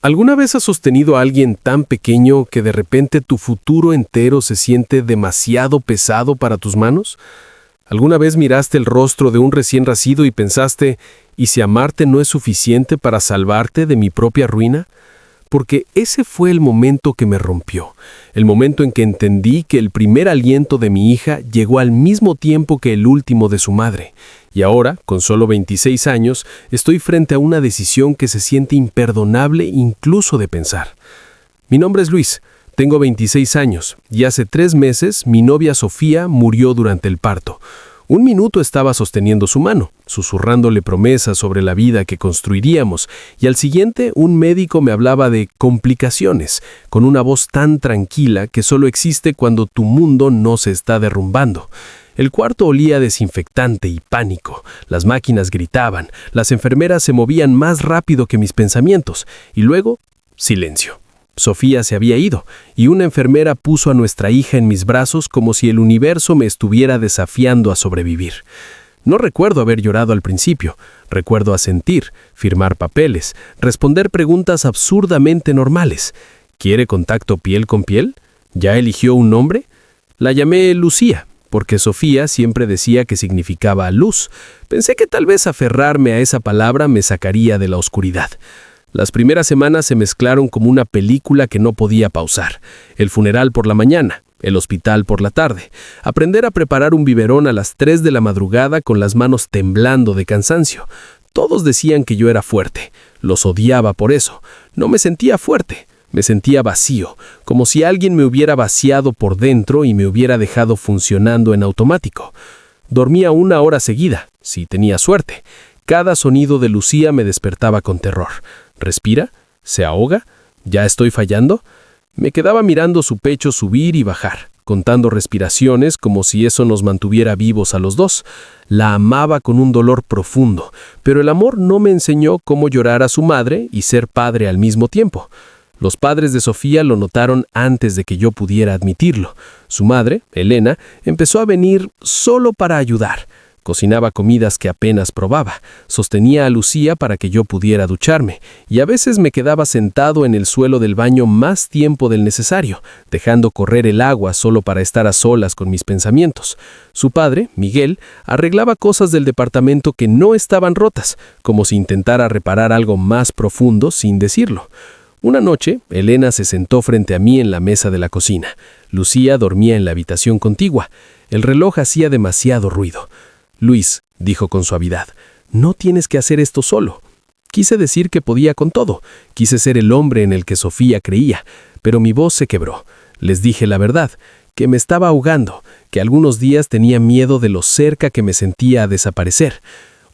¿Alguna vez has sostenido a alguien tan pequeño que de repente tu futuro entero se siente demasiado pesado para tus manos? ¿Alguna vez miraste el rostro de un recién nacido y pensaste, ¿y si amarte no es suficiente para salvarte de mi propia ruina? Porque ese fue el momento que me rompió, el momento en que entendí que el primer aliento de mi hija llegó al mismo tiempo que el último de su madre. Y ahora, con solo 26 años, estoy frente a una decisión que se siente imperdonable incluso de pensar. Mi nombre es Luis, tengo 26 años y hace 3 meses mi novia Sofía murió durante el parto. 1 minuto estaba sosteniendo su mano, susurrándole promesas sobre la vida que construiríamos, y al siguiente un médico me hablaba de complicaciones, con una voz tan tranquila que solo existe cuando tu mundo no se está derrumbando. El cuarto olía a desinfectante y pánico, las máquinas gritaban, las enfermeras se movían más rápido que mis pensamientos, y luego, silencio. Sofía se había ido, y una enfermera puso a nuestra hija en mis brazos como si el universo me estuviera desafiando a sobrevivir. No recuerdo haber llorado al principio, recuerdo asentir, firmar papeles, responder preguntas absurdamente normales. ¿Quiere contacto piel con piel? ¿Ya eligió un nombre? La llamé Lucía, porque Sofía siempre decía que significaba luz. Pensé que tal vez aferrarme a esa palabra me sacaría de la oscuridad. Las primeras semanas se mezclaron como una película que no podía pausar. El funeral por la mañana, el hospital por la tarde, aprender a preparar un biberón a las 3 de la madrugada con las manos temblando de cansancio. Todos decían que yo era fuerte. Los odiaba por eso. No me sentía fuerte. Me sentía vacío, como si alguien me hubiera vaciado por dentro y me hubiera dejado funcionando en automático. Dormía 1 hora seguida, si tenía suerte. Cada sonido de Lucía me despertaba con terror. ¿Respira? ¿Se ahoga? ¿Ya estoy fallando? Me quedaba mirando su pecho subir y bajar, contando respiraciones como si eso nos mantuviera vivos a los dos. La amaba con un dolor profundo, pero el amor no me enseñó cómo llorar a su madre y ser padre al mismo tiempo. Los padres de Sofía lo notaron antes de que yo pudiera admitirlo. Su madre, Elena, empezó a venir solo para ayudar. Cocinaba comidas que apenas probaba, sostenía a Lucía para que yo pudiera ducharme, y a veces me quedaba sentado en el suelo del baño más tiempo del necesario, dejando correr el agua solo para estar a solas con mis pensamientos. Su padre, Miguel, arreglaba cosas del departamento que no estaban rotas, como si intentara reparar algo más profundo sin decirlo. Una noche, Elena se sentó frente a mí en la mesa de la cocina. Lucía dormía en la habitación contigua. El reloj hacía demasiado ruido. Luis, dijo con suavidad, no tienes que hacer esto solo. Quise decir que podía con todo. Quise ser el hombre en el que Sofía creía, pero mi voz se quebró. Les dije la verdad, que me estaba ahogando, que algunos días tenía miedo de lo cerca que me sentía a desaparecer.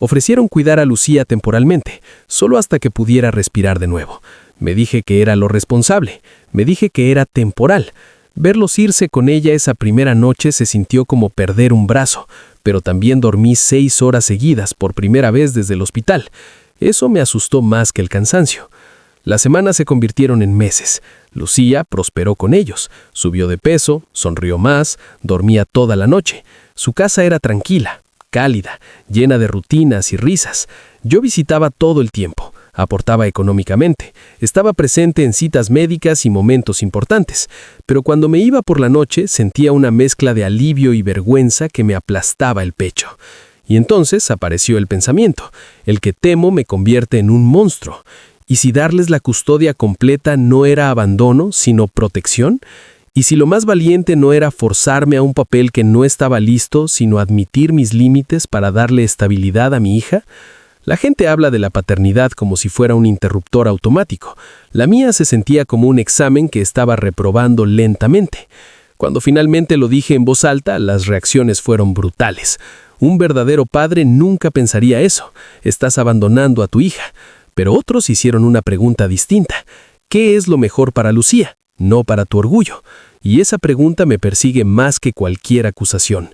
Ofrecieron cuidar a Lucía temporalmente, solo hasta que pudiera respirar de nuevo. Me dije que era lo responsable, me dije que era temporal. Verlos irse con ella esa primera noche se sintió como perder un brazo, pero también dormí 6 horas seguidas por primera vez desde el hospital. Eso me asustó más que el cansancio. Las semanas se convirtieron en meses. Lucía prosperó con ellos, subió de peso, sonrió más, dormía toda la noche. Su casa era tranquila, cálida, llena de rutinas y risas. Yo visitaba todo el tiempo. Aportaba económicamente, estaba presente en citas médicas y momentos importantes, pero cuando me iba por la noche sentía una mezcla de alivio y vergüenza que me aplastaba el pecho. Y entonces apareció el pensamiento, el que temo me convierte en un monstruo. ¿Y si darles la custodia completa no era abandono, sino protección? ¿Y si lo más valiente no era forzarme a un papel que no estaba listo, sino admitir mis límites para darle estabilidad a mi hija? La gente habla de la paternidad como si fuera un interruptor automático. La mía se sentía como un examen que estaba reprobando lentamente. Cuando finalmente lo dije en voz alta, las reacciones fueron brutales. Un verdadero padre nunca pensaría eso. Estás abandonando a tu hija. Pero otros hicieron una pregunta distinta. ¿Qué es lo mejor para Lucía? No para tu orgullo. Y esa pregunta me persigue más que cualquier acusación.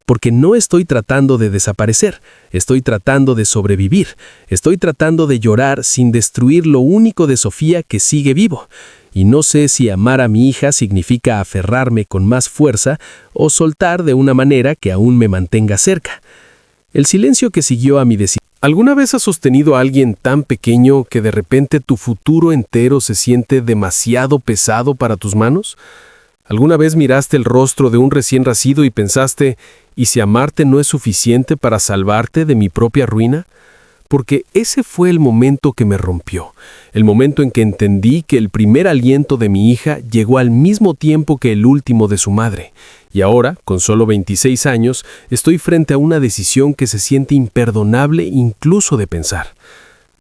Porque no estoy tratando de desaparecer, estoy tratando de sobrevivir, estoy tratando de llorar sin destruir lo único de Sofía que sigue vivo. Y no sé si amar a mi hija significa aferrarme con más fuerza o soltar de una manera que aún me mantenga cerca. El silencio que siguió a mi decisión ¿Alguna vez has sostenido a alguien tan pequeño que de repente tu futuro entero se siente demasiado pesado para tus manos? ¿Alguna vez miraste el rostro de un recién nacido y pensaste, ¿y si amarte no es suficiente para salvarte de mi propia ruina? Porque ese fue el momento que me rompió, el momento en que entendí que el primer aliento de mi hija llegó al mismo tiempo que el último de su madre. Y ahora, con solo 26 años, estoy frente a una decisión que se siente imperdonable incluso de pensar.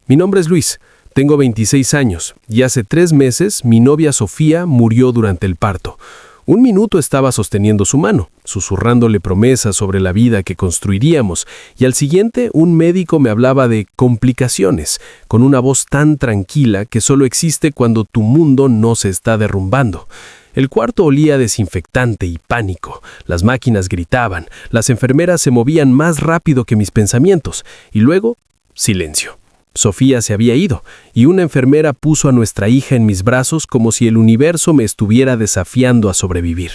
Mi nombre es Luis, tengo 26 años, y hace 3 meses mi novia Sofía murió durante el parto. Un minuto estaba sosteniendo su mano, susurrándole promesas sobre la vida que construiríamos, y al siguiente un médico me hablaba de complicaciones, con una voz tan tranquila que solo existe cuando tu mundo no se está derrumbando. El cuarto olía a desinfectante y pánico, las máquinas gritaban, las enfermeras se movían más rápido que mis pensamientos, y luego, silencio. Sofía se había ido, y una enfermera puso a nuestra hija en mis brazos como si el universo me estuviera desafiando a sobrevivir.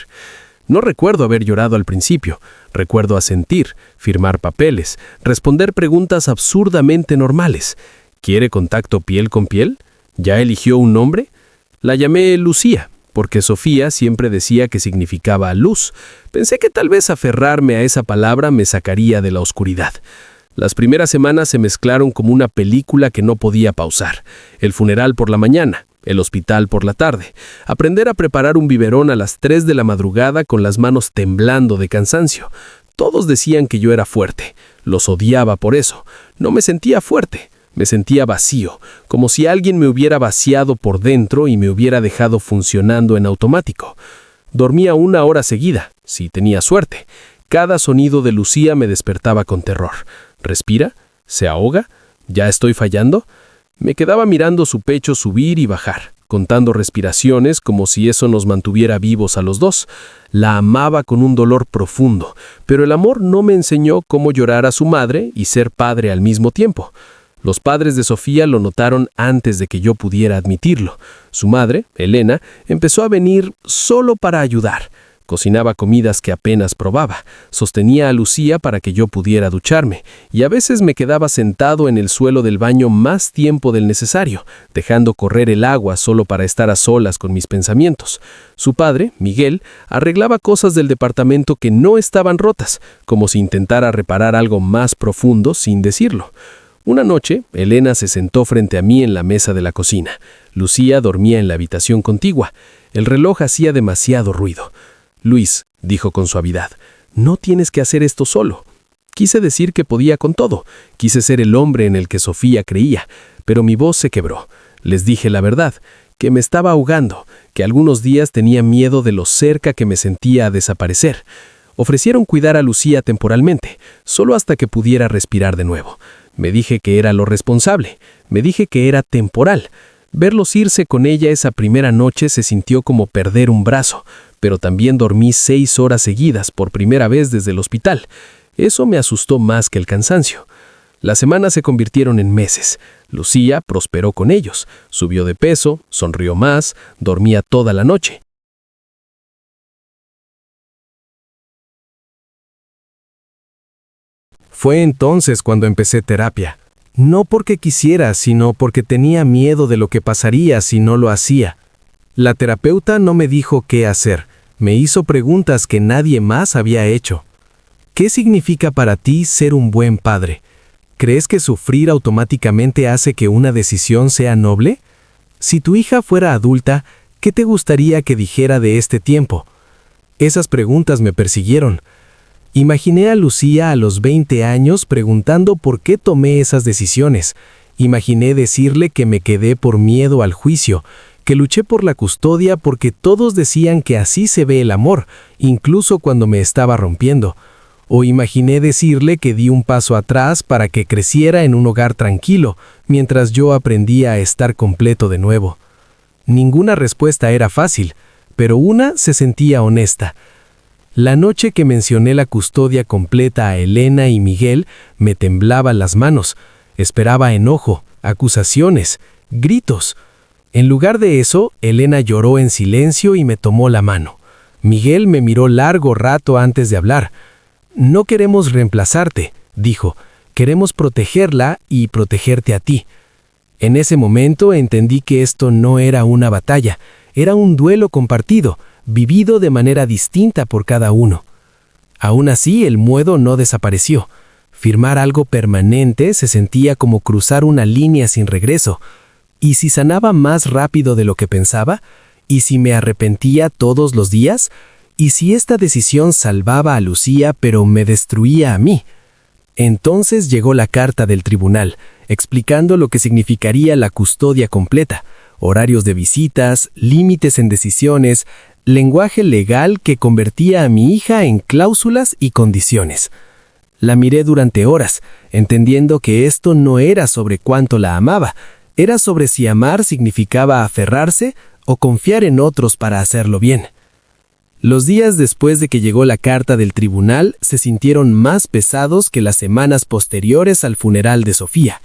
No recuerdo haber llorado al principio, recuerdo asentir, firmar papeles, responder preguntas absurdamente normales. ¿Quiere contacto piel con piel? ¿Ya eligió un nombre? La llamé Lucía, porque Sofía siempre decía que significaba luz. Pensé que tal vez aferrarme a esa palabra me sacaría de la oscuridad. Las primeras semanas se mezclaron como una película que no podía pausar. El funeral por la mañana, el hospital por la tarde, aprender a preparar un biberón a las 3 de la madrugada con las manos temblando de cansancio. Todos decían que yo era fuerte. Los odiaba por eso. No me sentía fuerte. Me sentía vacío, como si alguien me hubiera vaciado por dentro y me hubiera dejado funcionando en automático. Dormía 1 hora seguida, si tenía suerte. Cada sonido de Lucía me despertaba con terror. ¿Respira? ¿Se ahoga? ¿Ya estoy fallando? Me quedaba mirando su pecho subir y bajar, contando respiraciones como si eso nos mantuviera vivos a los dos. La amaba con un dolor profundo, pero el amor no me enseñó cómo llorar a su madre y ser padre al mismo tiempo. Los padres de Sofía lo notaron antes de que yo pudiera admitirlo. Su madre, Elena, empezó a venir solo para ayudar. Cocinaba comidas que apenas probaba, sostenía a Lucía para que yo pudiera ducharme, y a veces me quedaba sentado en el suelo del baño más tiempo del necesario, dejando correr el agua solo para estar a solas con mis pensamientos. Su padre, Miguel, arreglaba cosas del departamento que no estaban rotas, como si intentara reparar algo más profundo sin decirlo. Una noche, Elena se sentó frente a mí en la mesa de la cocina. Lucía dormía en la habitación contigua. El reloj hacía demasiado ruido. Luis, dijo con suavidad, no tienes que hacer esto solo. Quise decir que podía con todo. Quise ser el hombre en el que Sofía creía, pero mi voz se quebró. Les dije la verdad, que me estaba ahogando, que algunos días tenía miedo de lo cerca que me sentía a desaparecer. Ofrecieron cuidar a Lucía temporalmente, solo hasta que pudiera respirar de nuevo. Me dije que era lo responsable, me dije que era temporal. Verlos irse con ella esa primera noche se sintió como perder un brazo, pero también dormí 6 horas seguidas por primera vez desde el hospital. Eso me asustó más que el cansancio. Las semanas se convirtieron en meses. Lucía prosperó con ellos, subió de peso, sonrió más, dormía toda la noche. Fue entonces cuando empecé terapia. No porque quisiera, sino porque tenía miedo de lo que pasaría si no lo hacía. La terapeuta no me dijo qué hacer, me hizo preguntas que nadie más había hecho. ¿Qué significa para ti ser un buen padre? ¿Crees que sufrir automáticamente hace que una decisión sea noble? Si tu hija fuera adulta, ¿qué te gustaría que dijera de este tiempo? Esas preguntas me persiguieron. Imaginé a Lucía a los 20 años preguntando por qué tomé esas decisiones. Imaginé decirle que me quedé por miedo al juicio, que luché por la custodia porque todos decían que así se ve el amor, incluso cuando me estaba rompiendo. O imaginé decirle que di un paso atrás para que creciera en un hogar tranquilo, mientras yo aprendía a estar completo de nuevo. Ninguna respuesta era fácil, pero una se sentía honesta. La noche que mencioné la custodia completa a Elena y Miguel, me temblaban las manos. Esperaba enojo, acusaciones, gritos. En lugar de eso, Elena lloró en silencio y me tomó la mano. Miguel me miró largo rato antes de hablar. «No queremos reemplazarte», dijo. Queremos protegerla y protegerte a ti. En ese momento entendí que esto no era una batalla, era un duelo compartido, vivido de manera distinta por cada uno. Aún así, el miedo no desapareció. Firmar algo permanente se sentía como cruzar una línea sin regreso. ¿Y si sanaba más rápido de lo que pensaba? ¿Y si me arrepentía todos los días? ¿Y si esta decisión salvaba a Lucía pero me destruía a mí? Entonces llegó la carta del tribunal, explicando lo que significaría la custodia completa, horarios de visitas, límites en decisiones, lenguaje legal que convertía a mi hija en cláusulas y condiciones. La miré durante horas, entendiendo que esto no era sobre cuánto la amaba, era sobre si amar significaba aferrarse o confiar en otros para hacerlo bien. Los días después de que llegó la carta del tribunal se sintieron más pesados que las semanas posteriores al funeral de Sofía.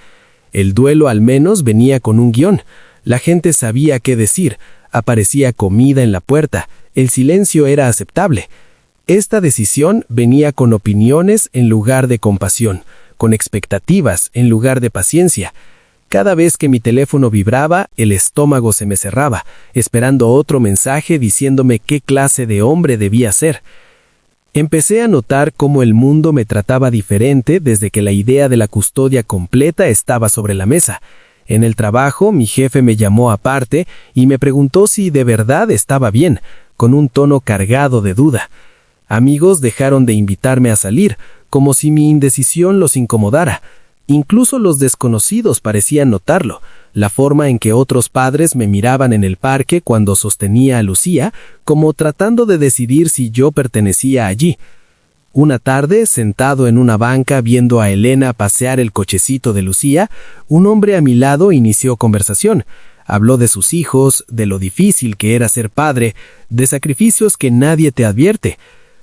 El duelo al menos venía con un guión. La gente sabía qué decir, aparecía comida en la puerta, el silencio era aceptable. Esta decisión venía con opiniones en lugar de compasión, con expectativas en lugar de paciencia. Cada vez que mi teléfono vibraba, el estómago se me cerraba, esperando otro mensaje diciéndome qué clase de hombre debía ser. Empecé a notar cómo el mundo me trataba diferente desde que la idea de la custodia completa estaba sobre la mesa. En el trabajo, mi jefe me llamó aparte y me preguntó si de verdad estaba bien, con un tono cargado de duda. Amigos dejaron de invitarme a salir, como si mi indecisión los incomodara. Incluso los desconocidos parecían notarlo, la forma en que otros padres me miraban en el parque cuando sostenía a Lucía, como tratando de decidir si yo pertenecía allí. Una tarde, sentado en una banca viendo a Elena pasear el cochecito de Lucía, un hombre a mi lado inició conversación. Habló de sus hijos, de lo difícil que era ser padre, de sacrificios que nadie te advierte.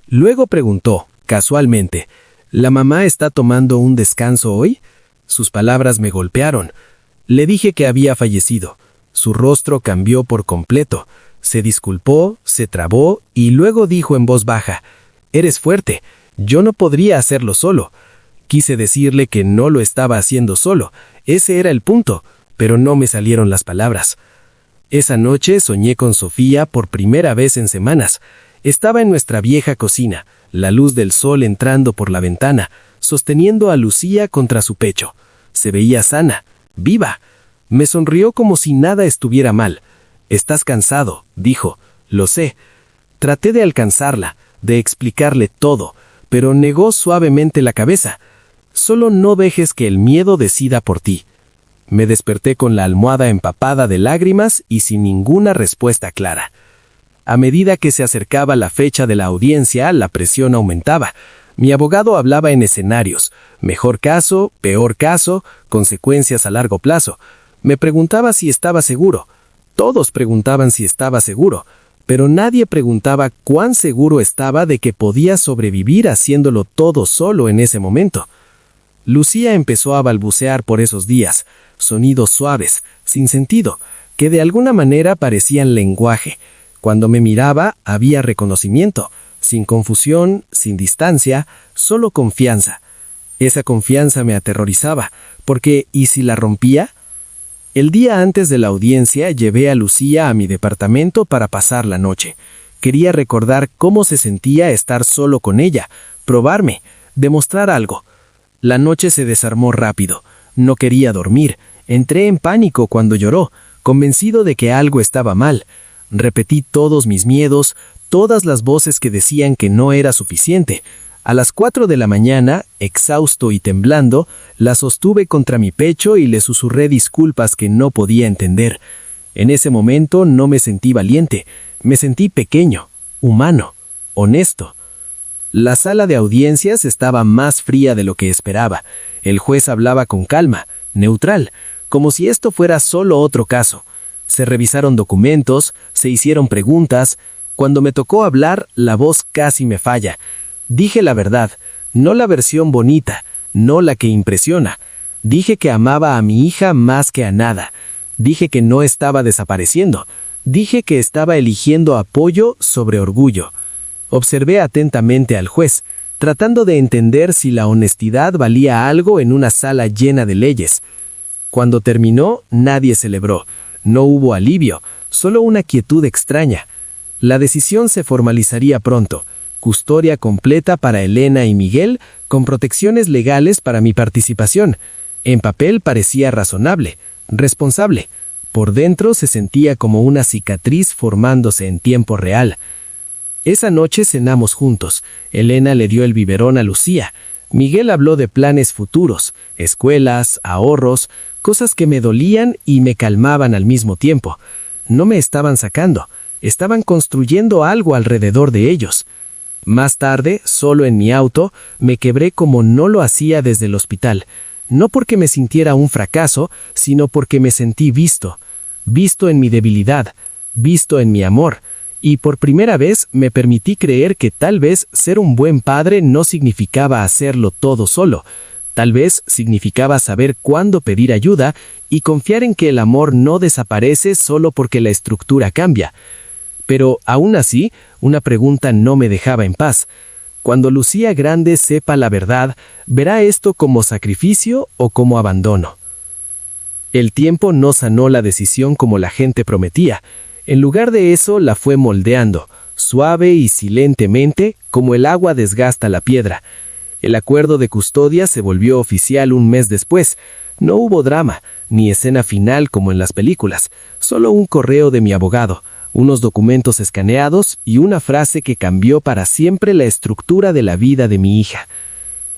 Luego preguntó, casualmente, ¿la mamá está tomando un descanso hoy? Sus palabras me golpearon. Le dije que había fallecido. Su rostro cambió por completo. Se disculpó, se trabó y luego dijo en voz baja, «Eres fuerte, yo no podría hacerlo solo». Quise decirle que no lo estaba haciendo solo, ese era el punto, pero no me salieron las palabras. Esa noche soñé con Sofía por primera vez en semanas. Estaba en nuestra vieja cocina, la luz del sol entrando por la ventana, sosteniendo a Lucía contra su pecho. Se veía sana, viva. Me sonrió como si nada estuviera mal. «Estás cansado», dijo. «Lo sé». Traté de alcanzarla, de explicarle todo, pero negó suavemente la cabeza. «Solo no dejes que el miedo decida por ti». Me desperté con la almohada empapada de lágrimas y sin ninguna respuesta clara. A medida que se acercaba la fecha de la audiencia, la presión aumentaba. Mi abogado hablaba en escenarios, mejor caso, peor caso, consecuencias a largo plazo. Me preguntaba si estaba seguro. Todos preguntaban si estaba seguro, pero nadie preguntaba cuán seguro estaba de que podía sobrevivir haciéndolo todo solo en ese momento. Lucía empezó a balbucear por esos días, sonidos suaves, sin sentido, que de alguna manera parecían lenguaje. Cuando me miraba, había reconocimiento, sin confusión, sin distancia, solo confianza. Esa confianza me aterrorizaba, porque ¿y si la rompía? El día antes de la audiencia llevé a Lucía a mi departamento para pasar la noche. Quería recordar cómo se sentía estar solo con ella, probarme, demostrar algo. La noche se desarmó rápido. No quería dormir. Entré en pánico cuando lloró, convencido de que algo estaba mal. Repetí todos mis miedos, todas las voces que decían que no era suficiente. A las 4 de la mañana, exhausto y temblando, la sostuve contra mi pecho y le susurré disculpas que no podía entender. En ese momento no me sentí valiente, me sentí pequeño, humano, honesto. La sala de audiencias estaba más fría de lo que esperaba. El juez hablaba con calma, neutral, como si esto fuera solo otro caso. Se revisaron documentos, se hicieron preguntas. Cuando me tocó hablar, la voz casi me falla. Dije la verdad, no la versión bonita, no la que impresiona. Dije que amaba a mi hija más que a nada. Dije que no estaba desapareciendo. Dije que estaba eligiendo apoyo sobre orgullo. Observé atentamente al juez. tratando de entender si la honestidad valía algo en una sala llena de leyes. Cuando terminó, nadie celebró. No hubo alivio, solo una quietud extraña. La decisión se formalizaría pronto. Custodia completa para Elena y Miguel, con protecciones legales para mi participación. En papel parecía razonable, responsable. Por dentro se sentía como una cicatriz formándose en tiempo real. Esa noche cenamos juntos. Elena le dio el biberón a Lucía. Miguel habló de planes futuros, escuelas, ahorros, cosas que me dolían y me calmaban al mismo tiempo. No me estaban sacando, estaban construyendo algo alrededor de ellos. Más tarde, solo en mi auto, me quebré como no lo hacía desde el hospital. No porque me sintiera un fracaso, sino porque me sentí visto. Visto en mi debilidad, visto en mi amor. Y por primera vez me permití creer que tal vez ser un buen padre no significaba hacerlo todo solo. Tal vez significaba saber cuándo pedir ayuda y confiar en que el amor no desaparece solo porque la estructura cambia. Pero, aún así, una pregunta no me dejaba en paz. Cuando Lucía grande sepa la verdad, ¿verá esto como sacrificio o como abandono? El tiempo no sanó la decisión como la gente prometía. En lugar de eso, la fue moldeando, suave y silentemente, como el agua desgasta la piedra. El acuerdo de custodia se volvió oficial un mes después. No hubo drama, ni escena final como en las películas, solo un correo de mi abogado, unos documentos escaneados y una frase que cambió para siempre la estructura de la vida de mi hija.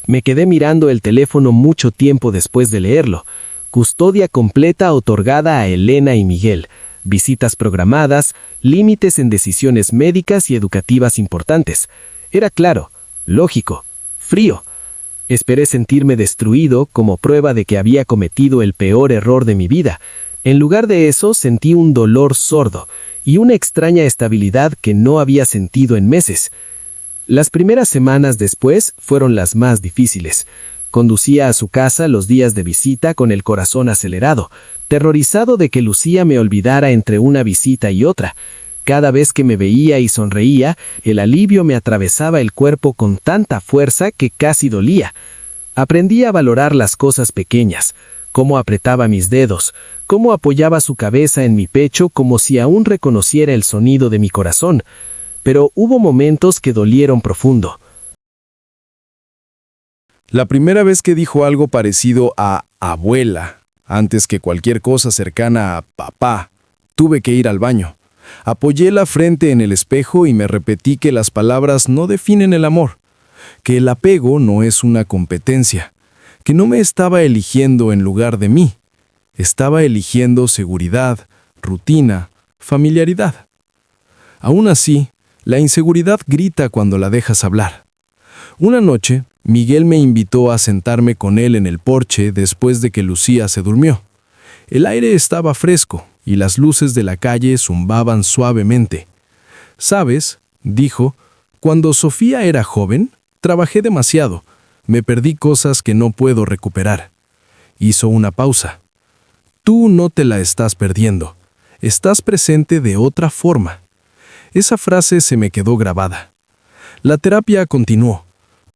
Me quedé mirando el teléfono mucho tiempo después de leerlo. Custodia completa otorgada a Elena y Miguel, visitas programadas, límites en decisiones médicas y educativas importantes. Era claro, lógico, frío. Esperé sentirme destruido como prueba de que había cometido el peor error de mi vida. En lugar de eso, sentí un dolor sordo y una extraña estabilidad que no había sentido en meses. Las primeras semanas después fueron las más difíciles. Conducía a su casa los días de visita con el corazón acelerado, terrorizado de que Lucía me olvidara entre una visita y otra. Cada vez que me veía y sonreía, el alivio me atravesaba el cuerpo con tanta fuerza que casi dolía. Aprendí a valorar las cosas pequeñas, cómo apretaba mis dedos, cómo apoyaba su cabeza en mi pecho como si aún reconociera el sonido de mi corazón. Pero hubo momentos que dolieron profundo. La primera vez que dijo algo parecido a abuela, antes que cualquier cosa cercana a papá, tuve que ir al baño. Apoyé la frente en el espejo y me repetí que las palabras no definen el amor, que el apego no es una competencia, que no me estaba eligiendo en lugar de mí. Estaba eligiendo seguridad, rutina, familiaridad. Aún así, la inseguridad grita cuando la dejas hablar. Una noche, Miguel me invitó a sentarme con él en el porche después de que Lucía se durmió. El aire estaba fresco y las luces de la calle zumbaban suavemente. «¿Sabes?», dijo, «cuando Sofía era joven, trabajé demasiado. Me perdí cosas que no puedo recuperar». Hizo una pausa. «Tú no te la estás perdiendo. Estás presente de otra forma». Esa frase se me quedó grabada. La terapia continuó.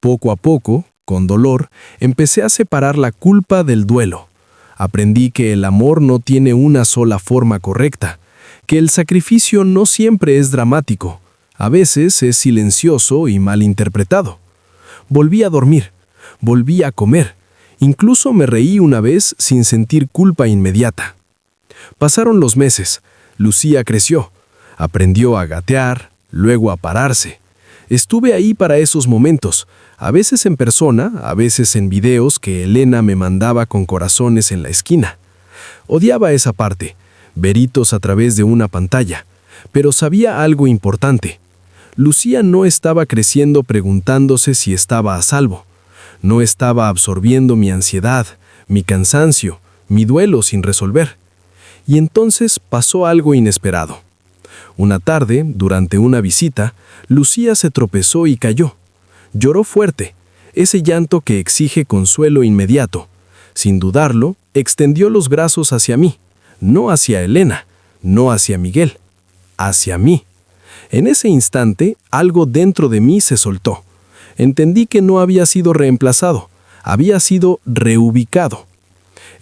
Poco a poco, con dolor, empecé a separar la culpa del duelo. Aprendí que el amor no tiene una sola forma correcta, que el sacrificio no siempre es dramático, a veces es silencioso y mal interpretado. Volví a dormir, volví a comer, incluso me reí una vez sin sentir culpa inmediata. Pasaron los meses, Lucía creció, aprendió a gatear, luego a pararse. Estuve ahí para esos momentos, a veces en persona, a veces en videos que Elena me mandaba con corazones en la esquina. Odiaba esa parte, veritos a través de una pantalla, pero sabía algo importante. Lucía no estaba creciendo preguntándose si estaba a salvo. No estaba absorbiendo mi ansiedad, mi cansancio, mi duelo sin resolver. Y entonces pasó algo inesperado. Una tarde, durante una visita, Lucía se tropezó y cayó. Lloró fuerte, ese llanto que exige consuelo inmediato. Sin dudarlo, extendió los brazos hacia mí, no hacia Elena, no hacia Miguel, hacia mí. En ese instante, algo dentro de mí se soltó. Entendí que no había sido reemplazado, había sido reubicado.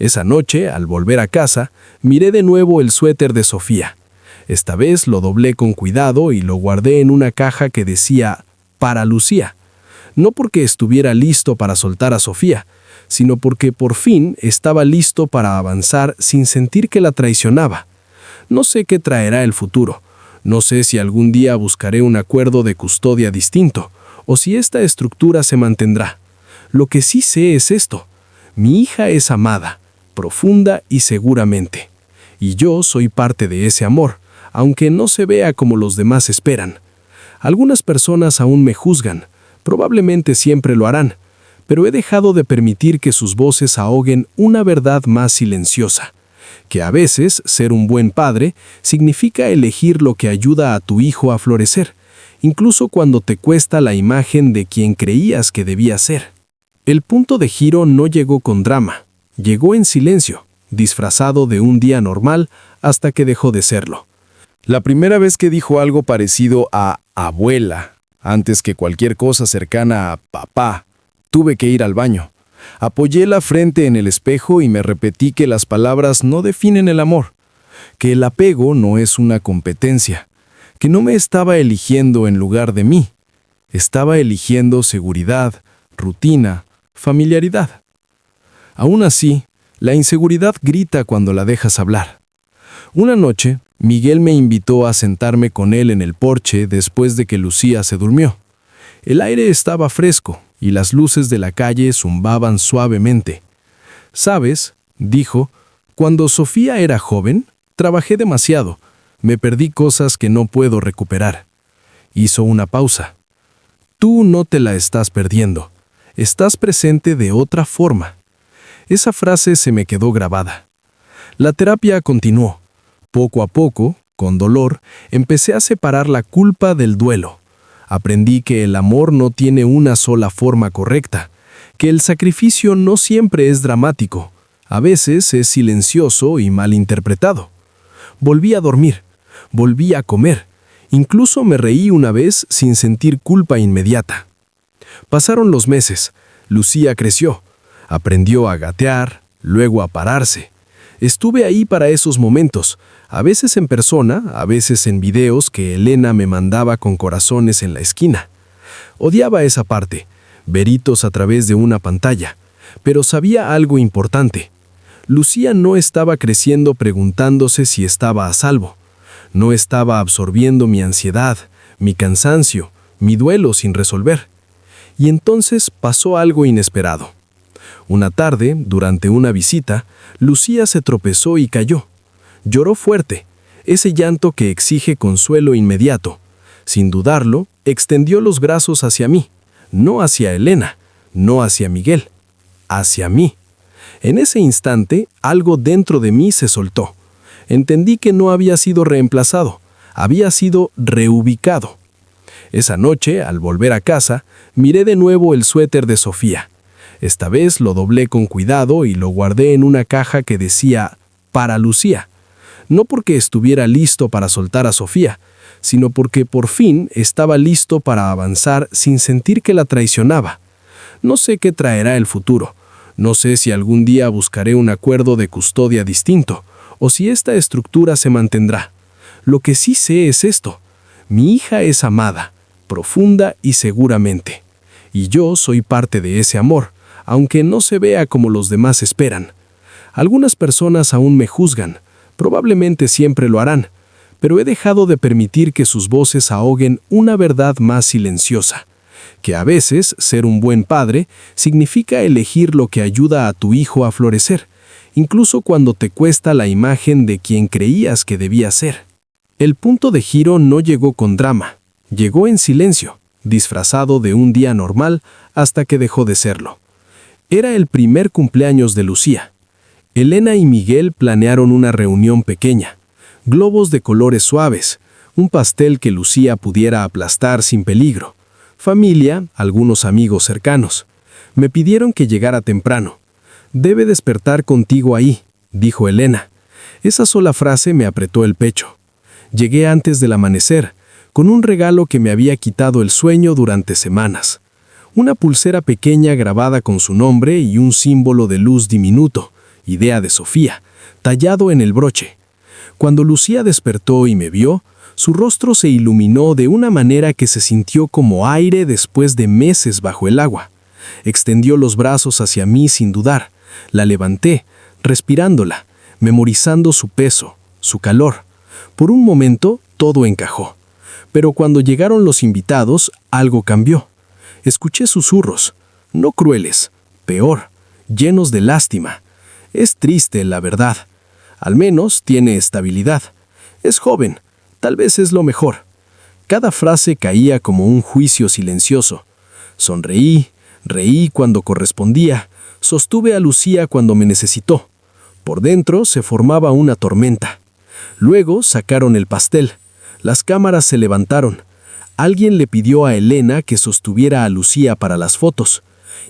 Esa noche, al volver a casa, miré de nuevo el suéter de Sofía. Esta vez lo doblé con cuidado y lo guardé en una caja que decía «Para Lucía». No porque estuviera listo para soltar a Sofía, sino porque por fin estaba listo para avanzar sin sentir que la traicionaba. No sé qué traerá el futuro. No sé si algún día buscaré un acuerdo de custodia distinto, o si esta estructura se mantendrá. Lo que sí sé es esto: mi hija es amada, profunda y seguramente. Y yo soy parte de ese amor, aunque no se vea como los demás esperan. Algunas personas aún me juzgan, probablemente siempre lo harán, pero he dejado de permitir que sus voces ahoguen una verdad más silenciosa, que a veces ser un buen padre significa elegir lo que ayuda a tu hijo a florecer, incluso cuando te cuesta la imagen de quien creías que debía ser. El punto de giro no llegó con drama, llegó en silencio, disfrazado de un día normal hasta que dejó de serlo. La primera vez que dijo algo parecido a abuela, antes que cualquier cosa cercana a papá, tuve que ir al baño. Apoyé la frente en el espejo y me repetí que las palabras no definen el amor, que el apego no es una competencia, que no me estaba eligiendo en lugar de mí. Estaba eligiendo seguridad, rutina, familiaridad. Aún así, la inseguridad grita cuando la dejas hablar. Una noche, Miguel me invitó a sentarme con él en el porche después de que Lucía se durmió. El aire estaba fresco y las luces de la calle zumbaban suavemente. «¿Sabes?», dijo, «cuando Sofía era joven, trabajé demasiado. Me perdí cosas que no puedo recuperar». Hizo una pausa. «Tú no te la estás perdiendo. Estás presente de otra forma». Esa frase se me quedó grabada. La terapia continuó. Poco a poco, con dolor, empecé a separar la culpa del duelo. Aprendí que el amor no tiene una sola forma correcta, que el sacrificio no siempre es dramático, a veces es silencioso y mal interpretado. Volví a dormir, volví a comer, incluso me reí una vez sin sentir culpa inmediata. Pasaron los meses, Lucía creció, aprendió a gatear, luego a pararse. Estuve ahí para esos momentos, a veces en persona, a veces en videos que Elena me mandaba con corazones en la esquina. Odiaba esa parte, veritos a través de una pantalla, pero sabía algo importante. Lucía no estaba creciendo preguntándose si estaba a salvo. No estaba absorbiendo mi ansiedad, mi cansancio, mi duelo sin resolver. Y entonces pasó algo inesperado. Una tarde, durante una visita, Lucía se tropezó y cayó. Lloró fuerte, ese llanto que exige consuelo inmediato. Sin dudarlo, extendió los brazos hacia mí, no hacia Elena, no hacia Miguel, hacia mí. En ese instante, algo dentro de mí se soltó. Entendí que no había sido reemplazado, había sido reubicado. Esa noche, al volver a casa, miré de nuevo el suéter de Sofía. Esta vez lo doblé con cuidado y lo guardé en una caja que decía «Para Lucía». No porque estuviera listo para soltar a Sofía, sino porque por fin estaba listo para avanzar sin sentir que la traicionaba. No sé qué traerá el futuro. No sé si algún día buscaré un acuerdo de custodia distinto, o si esta estructura se mantendrá. Lo que sí sé es esto: mi hija es amada, profunda y seguramente. Y yo soy parte de ese amor, aunque no se vea como los demás esperan. Algunas personas aún me juzgan, probablemente siempre lo harán, pero he dejado de permitir que sus voces ahoguen una verdad más silenciosa, que a veces ser un buen padre significa elegir lo que ayuda a tu hijo a florecer, incluso cuando te cuesta la imagen de quien creías que debía ser. El punto de giro no llegó con drama, llegó en silencio, disfrazado de un día normal hasta que dejó de serlo. Era el primer cumpleaños de Lucía. Elena y Miguel planearon una reunión pequeña, globos de colores suaves, un pastel que Lucía pudiera aplastar sin peligro, familia, algunos amigos cercanos. Me pidieron que llegara temprano. «Debe despertar contigo ahí», dijo Elena. Esa sola frase me apretó el pecho. Llegué antes del amanecer, con un regalo que me había quitado el sueño durante semanas. Una pulsera pequeña grabada con su nombre y un símbolo de luz diminuto, idea de Sofía, tallado en el broche. Cuando Lucía despertó y me vio, su rostro se iluminó de una manera que se sintió como aire después de meses bajo el agua. Extendió los brazos hacia mí sin dudar. La levanté, respirándola, memorizando su peso, su calor. Por un momento, todo encajó. Pero cuando llegaron los invitados, algo cambió. Escuché susurros, no crueles, peor, llenos de lástima. Es triste, la verdad. Al menos tiene estabilidad. Es joven, tal vez es lo mejor. Cada frase caía como un juicio silencioso. Sonreí, reí cuando correspondía, sostuve a Lucía cuando me necesitó. Por dentro se formaba una tormenta. Luego sacaron el pastel. Las cámaras se levantaron. Alguien le pidió a Elena que sostuviera a Lucía para las fotos.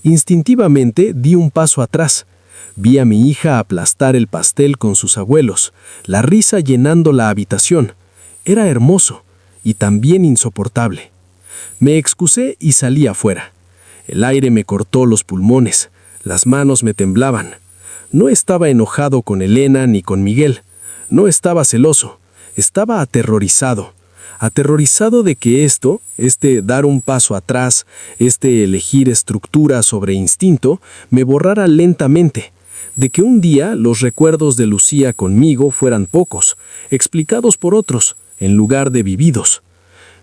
Instintivamente di un paso atrás. Vi a mi hija aplastar el pastel con sus abuelos, la risa llenando la habitación. Era hermoso y también insoportable. Me excusé y salí afuera. El aire me cortó los pulmones, las manos me temblaban. No estaba enojado con Elena ni con Miguel. No estaba celoso, estaba aterrorizado. Aterrorizado de que este dar un paso atrás, elegir estructura sobre instinto, me borrara lentamente. De que un día los recuerdos de Lucía conmigo fueran pocos, explicados por otros, en lugar de vividos.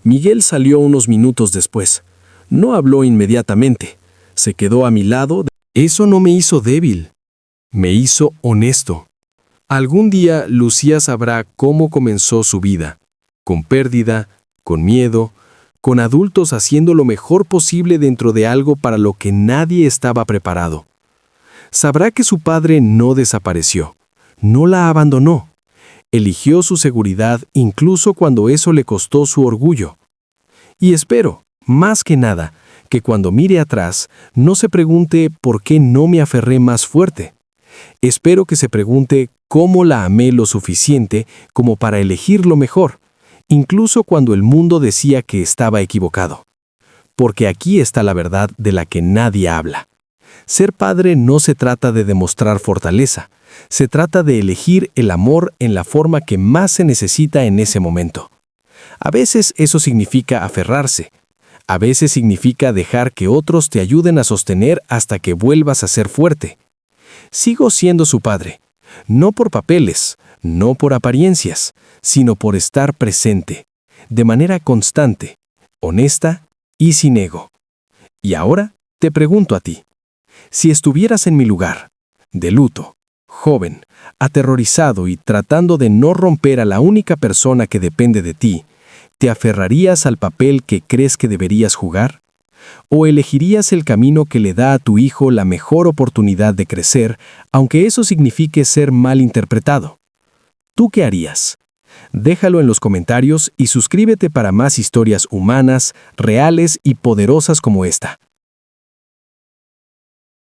Miguel salió unos minutos después. No habló inmediatamente. Se quedó a mi lado. Eso no me hizo débil. Me hizo honesto. Algún día Lucía sabrá cómo comenzó su vida. Con pérdida, con miedo, con adultos haciendo lo mejor posible dentro de algo para lo que nadie estaba preparado. Sabrá que su padre no desapareció, no la abandonó. Eligió su seguridad incluso cuando eso le costó su orgullo. Y espero, más que nada, que cuando mire atrás no se pregunte por qué no me aferré más fuerte. Espero que se pregunte cómo la amé lo suficiente como para elegir lo mejor, incluso cuando el mundo decía que estaba equivocado. Porque aquí está la verdad de la que nadie habla. Ser padre no se trata de demostrar fortaleza, se trata de elegir el amor en la forma que más se necesita en ese momento. A veces eso significa aferrarse, a veces significa dejar que otros te ayuden a sostener hasta que vuelvas a ser fuerte. Sigo siendo su padre, no por papeles, no por apariencias, sino por estar presente, de manera constante, honesta y sin ego. Y ahora te pregunto a ti. Si estuvieras en mi lugar, de luto, joven, aterrorizado y tratando de no romper a la única persona que depende de ti, ¿te aferrarías al papel que crees que deberías jugar? ¿O elegirías el camino que le da a tu hijo la mejor oportunidad de crecer, aunque eso signifique ser mal interpretado? ¿Tú qué harías? Déjalo en los comentarios y suscríbete para más historias humanas, reales y poderosas como esta.